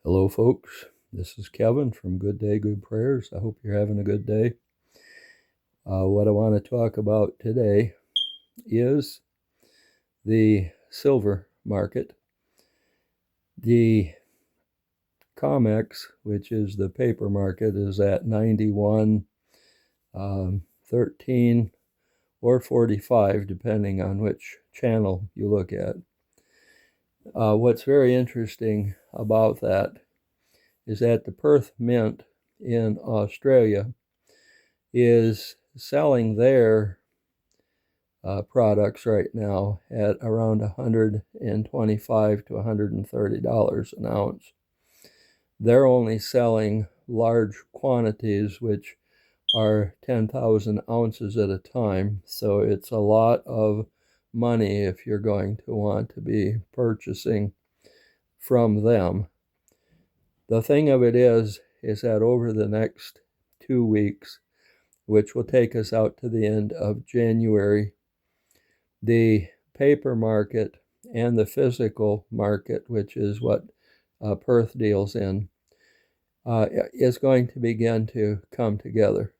Hello, folks. This is Kevin from Good Day, Good Prayers. I hope you're having a good day. What I want to talk about today is the silver market. The COMEX, which is the paper market, is at 91, 13, or 45, depending on which channel you look at. What's very interesting about that is that the Perth Mint in Australia is selling their products right now at around $125 to $130 an ounce. They're only selling large quantities, which are 10,000 ounces at a time, so it's a lot of money if you're going to want to be purchasing from them. The thing of it is that over the next 2 weeks, which will take us out to the end of January, the paper market and the physical market, which is what Perth deals in, is going to begin to come together.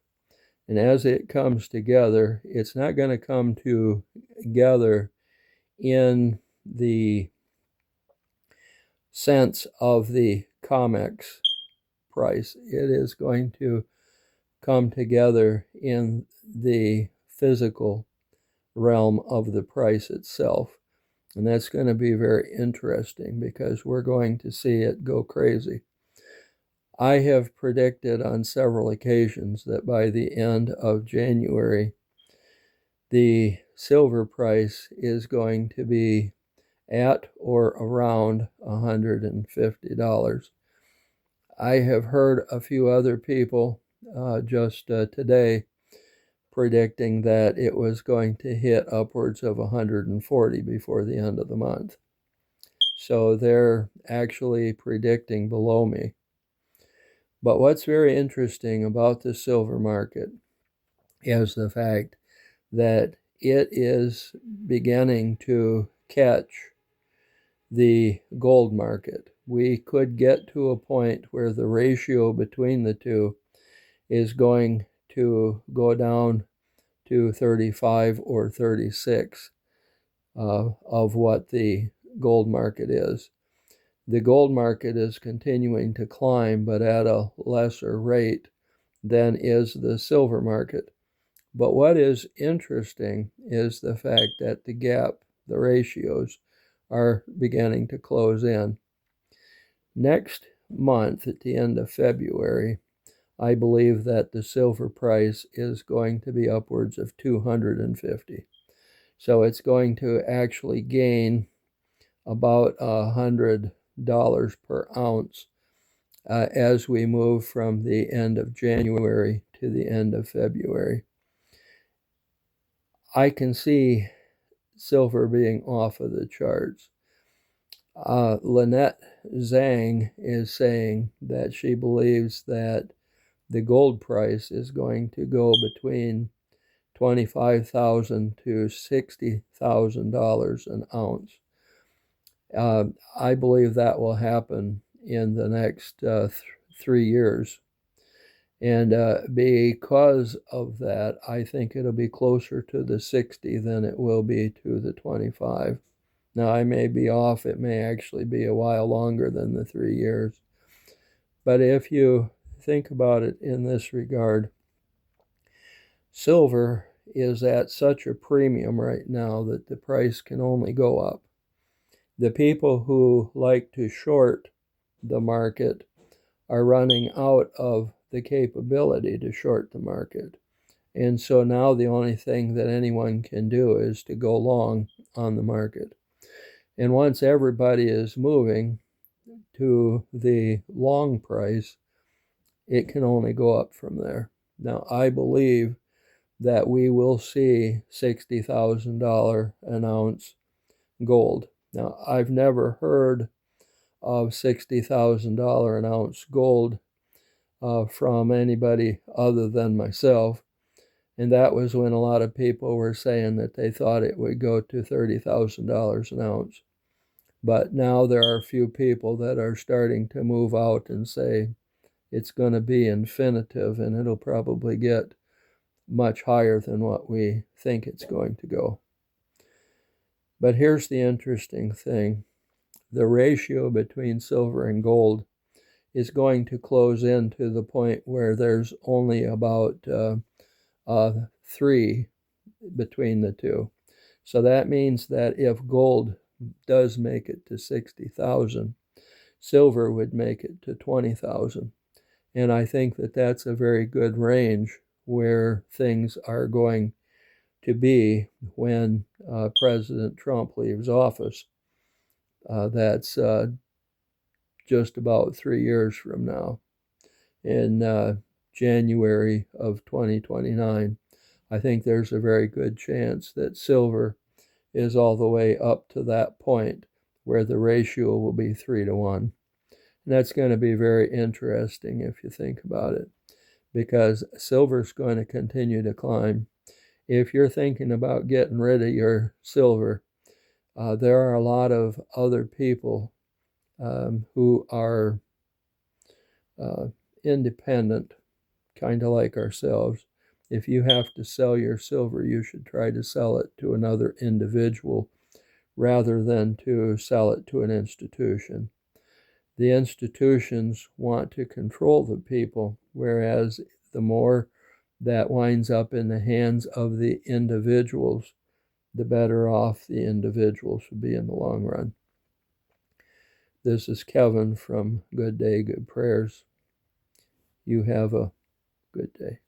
And as it comes together, it's not going to come together in the sense of the COMEX price. It is going to come together in the physical realm of the price itself. And that's going to be very interesting because we're going to see it go crazy. I have predicted on several occasions that by the end of January, the silver price is going to be at or around $150. I have heard a few other people just today predicting that it was going to hit upwards of 140 before the end of the month. So they're actually predicting below me. But what's very interesting about the silver market is the fact that it is beginning to catch the gold market. We could get to a point where the ratio between the two is going to go down to 35 or 36 of what the gold market is. The gold market is continuing to climb, but at a lesser rate than is the silver market. But what is interesting is the fact that the gap, the ratios, are beginning to close in. Next month, at the end of February, I believe that the silver price is going to be upwards of 250. So it's going to actually gain about $100 per ounce as we move from the end of January to the end of February. I can see silver being off of the charts. Lynette Zhang is saying that she believes that the gold price is going to go between $25,000 to $60,000 an ounce. I believe that will happen in the next 3 years. And because of that, I think it'll be closer to the 60 than it will be to the 25. Now, I may be off. It may actually be a while longer than the 3 years. But if you think about it in this regard, silver is at such a premium right now that the price can only go up. The people who like to short the market are running out of the capability to short the market. And so now the only thing that anyone can do is to go long on the market. And once everybody is moving to the long price, it can only go up from there. Now, I believe that we will see $60,000 an ounce gold. Now, I've never heard of $60,000 an ounce gold from anybody other than myself. And that was when a lot of people were saying that they thought it would go to $30,000 an ounce. But now there are a few people that are starting to move out and say it's going to be infinitive, and it'll probably get much higher than what we think it's going to go. But here's the interesting thing. The ratio between silver and gold is going to close in to the point where there's only about 3 between the two. So that means that if gold does make it to 60,000, silver would make it to 20,000. And I think that that's a very good range where things are going to be when President Trump leaves office. That's just about 3 years from now. In January of 2029, I think there's a very good chance that silver is all the way up to that point where the ratio will be 3 to 1. And that's going to be very interesting if you think about it, because silver's going to continue to climb. If you're thinking about getting rid of your silver, there are a lot of other people who are independent, kind of like ourselves. If you have to sell your silver, you should try to sell it to another individual rather than to sell it to an institution. The institutions want to control the people, whereas the more that winds up in the hands of the individuals, the better off the individuals will be in the long run. This is Kevin from Good Day, Good Prayers. You have a good day.